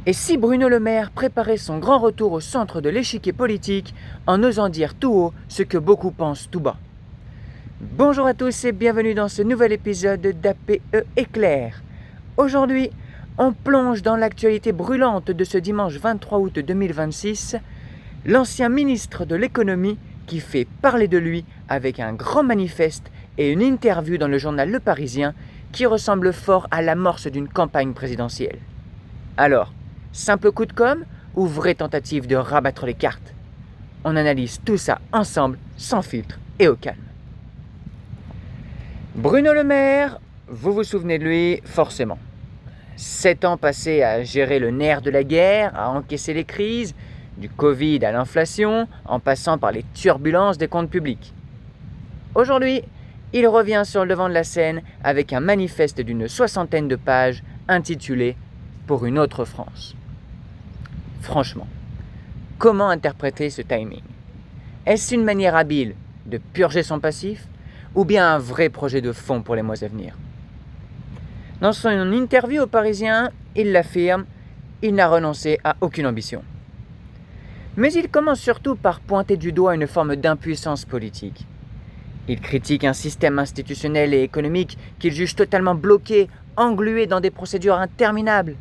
Et si Bruno Le Maire préparait son grand retour au centre de l'échiquier politique en osant dire tout haut ce que beaucoup pensent tout bas? Bonjour à tous et bienvenue dans ce nouvel épisode d'APE Éclair. Aujourd'hui, on plonge dans l'actualité brûlante de ce dimanche 23 août 2026, l'ancien ministre de l'économie qui fait parler de lui avec un grand manifeste et une interview dans le journal Le Parisien qui ressemble fort à l'amorce d'une campagne présidentielle. Alors, simple coup de com' ou vraie tentative de rabattre les cartes? On analyse tout ça ensemble, sans filtre et au calme. Bruno Le Maire, vous vous souvenez de lui forcément. 7 ans passés à gérer le nerf de la guerre, à encaisser les crises, du Covid à l'inflation, en passant par les turbulences des comptes publics. Aujourd'hui, il revient sur le devant de la scène avec un manifeste d'une 60aine de pages intitulé « Pour une autre France ». Franchement, comment interpréter ce timing? Est-ce une manière habile de purger son passif ou bien un vrai projet de fond pour les mois à venir? Dans son interview au Parisien, il l'affirme, il n'a renoncé à aucune ambition. Mais il commence surtout par pointer du doigt une forme d'impuissance politique. Il critique un système institutionnel et économique qu'il juge totalement bloqué, englué dans des procédures interminables.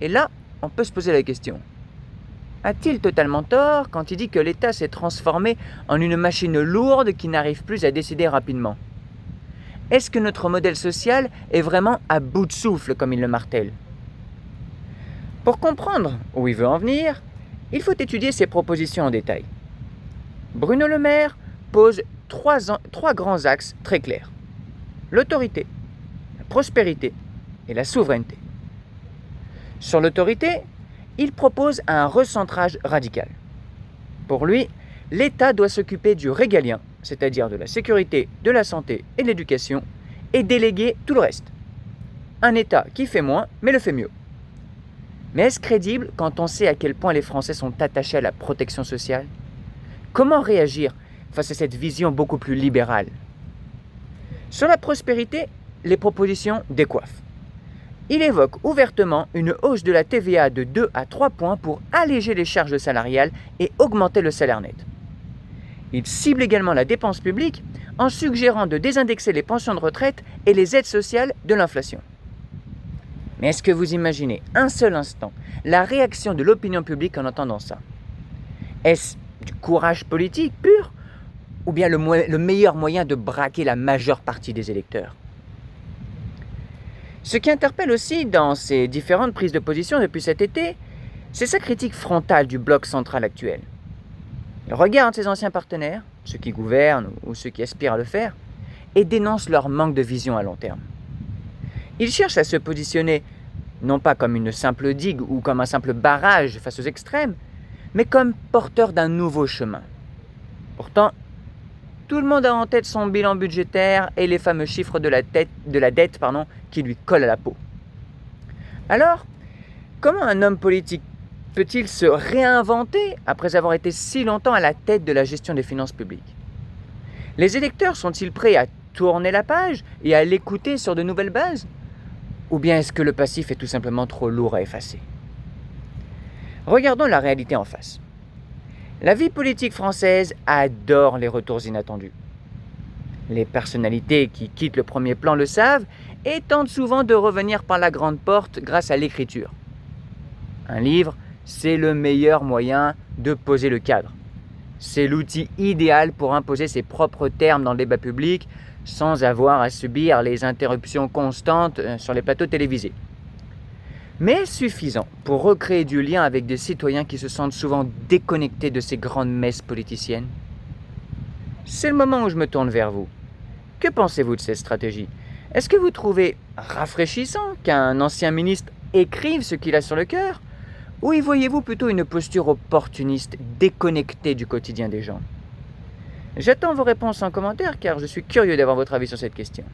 Et là, on peut se poser la question. A-t-il totalement tort quand il dit que l'État s'est transformé en une machine lourde qui n'arrive plus à décider rapidement? Est-ce que notre modèle social est vraiment à bout de souffle comme il le martèle? Pour comprendre où il veut en venir, il faut étudier ses propositions en détail. Bruno Le Maire pose trois grands axes très clairs. L'autorité, la prospérité et la souveraineté. Sur l'autorité, il propose un recentrage radical. Pour lui, l'État doit s'occuper du régalien, c'est-à-dire de la sécurité, de la santé et de l'éducation, et déléguer tout le reste. Un État qui fait moins, mais le fait mieux. Mais est-ce crédible quand on sait à quel point les Français sont attachés à la protection sociale? Comment réagir face à cette vision beaucoup plus libérale? Sur la prospérité, les propositions décoiffent. Il évoque ouvertement une hausse de la TVA de 2 à 3 points pour alléger les charges salariales et augmenter le salaire net. Il cible également la dépense publique en suggérant de désindexer les pensions de retraite et les aides sociales de l'inflation. Mais est-ce que vous imaginez un seul instant la réaction de l'opinion publique en entendant ça? Est-ce du courage politique pur ou bien le meilleur moyen de braquer la majeure partie des électeurs? Ce qui interpelle aussi dans ses différentes prises de position depuis cet été, c'est sa critique frontale du bloc central actuel. Il regarde ses anciens partenaires, ceux qui gouvernent ou ceux qui aspirent à le faire, et dénonce leur manque de vision à long terme. Il cherche à se positionner non pas comme une simple digue ou comme un simple barrage face aux extrêmes, mais comme porteur d'un nouveau chemin. Pourtant, tout le monde a en tête son bilan budgétaire et les fameux chiffres de la dette qui lui collent à la peau. Alors, comment un homme politique peut-il se réinventer après avoir été si longtemps à la tête de la gestion des finances publiques? Les électeurs sont-ils prêts à tourner la page et à l'écouter sur de nouvelles bases? Ou bien est-ce que le passif est tout simplement trop lourd à effacer? Regardons la réalité en face. La vie politique française adore les retours inattendus. Les personnalités qui quittent le premier plan le savent et tentent souvent de revenir par la grande porte grâce à l'écriture. Un livre, c'est le meilleur moyen de poser le cadre. C'est l'outil idéal pour imposer ses propres termes dans le débat public sans avoir à subir les interruptions constantes sur les plateaux télévisés. Mais est-ce suffisant pour recréer du lien avec des citoyens qui se sentent souvent déconnectés de ces grandes messes politiciennes? C'est le moment où je me tourne vers vous. Que pensez-vous de cette stratégie? Est-ce que vous trouvez rafraîchissant qu'un ancien ministre écrive ce qu'il a sur le cœur? Ou y voyez-vous plutôt une posture opportuniste, déconnectée du quotidien des gens? J'attends vos réponses en commentaire car je suis curieux d'avoir votre avis sur cette question.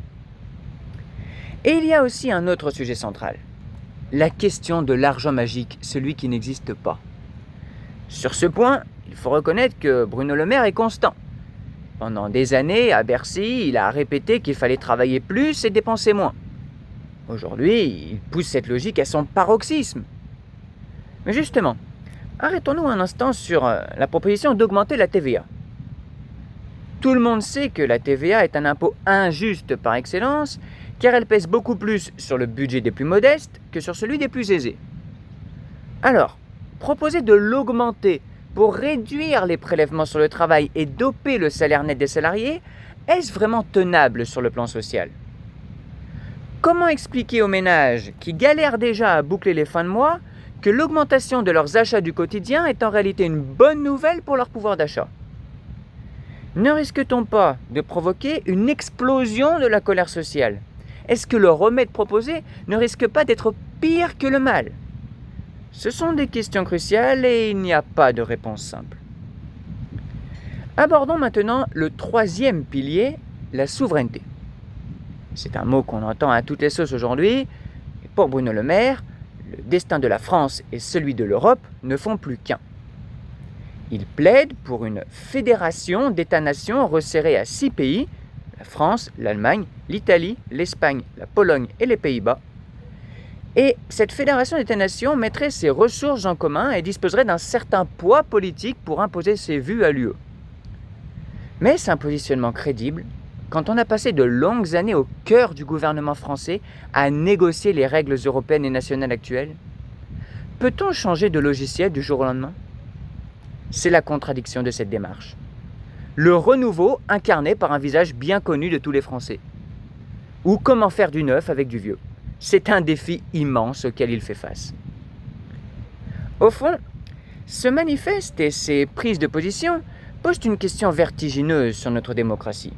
Et il y a aussi un autre sujet central. La question de l'argent magique, celui qui n'existe pas. Sur ce point, il faut reconnaître que Bruno Le Maire est constant. Pendant des années, à Bercy, il a répété qu'il fallait travailler plus et dépenser moins. Aujourd'hui, il pousse cette logique à son paroxysme. Mais justement, arrêtons-nous un instant sur la proposition d'augmenter la TVA. Tout le monde sait que la TVA est un impôt injuste par excellence, car elle pèse beaucoup plus sur le budget des plus modestes que sur celui des plus aisés. Alors, proposer de l'augmenter pour réduire les prélèvements sur le travail et doper le salaire net des salariés, est-ce vraiment tenable sur le plan social ? Comment expliquer aux ménages qui galèrent déjà à boucler les fins de mois que l'augmentation de leurs achats du quotidien est en réalité une bonne nouvelle pour leur pouvoir d'achat ? Ne risque-t-on pas de provoquer une explosion de la colère sociale ? Est-ce que le remède proposé ne risque pas d'être pire que le mal ? Ce sont des questions cruciales et il n'y a pas de réponse simple. Abordons maintenant le troisième pilier, la souveraineté. C'est un mot qu'on entend à toutes les sauces aujourd'hui, et pour Bruno Le Maire, le destin de la France et celui de l'Europe ne font plus qu'un. Il plaide pour une fédération d'États-nations resserrée à 6 pays, la France, l'Allemagne, l'Italie, l'Espagne, la Pologne et les Pays-Bas. Et cette fédération d'États-nations mettrait ses ressources en commun et disposerait d'un certain poids politique pour imposer ses vues à l'UE. Mais c'est un positionnement crédible quand on a passé de longues années au cœur du gouvernement français à négocier les règles européennes et nationales actuelles. Peut-on changer de logiciel du jour au lendemain ? C'est la contradiction de cette démarche. Le renouveau incarné par un visage bien connu de tous les Français. Ou comment faire du neuf avec du vieux. C'est un défi immense auquel il fait face. Au fond, ce manifeste et ses prises de position posent une question vertigineuse sur notre démocratie.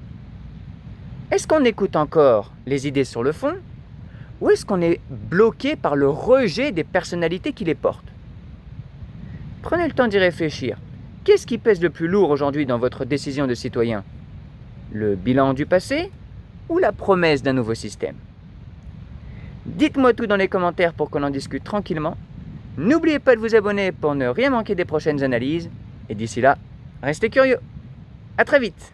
Est-ce qu'on écoute encore les idées sur le fond, ou est-ce qu'on est bloqué par le rejet des personnalités qui les portent ? Prenez le temps d'y réfléchir. Qu'est-ce qui pèse le plus lourd aujourd'hui dans votre décision de citoyen ? Le bilan du passé ou la promesse d'un nouveau système ? Dites-moi tout dans les commentaires pour qu'on en discute tranquillement. N'oubliez pas de vous abonner pour ne rien manquer des prochaines analyses. Et d'ici là, restez curieux. À très vite.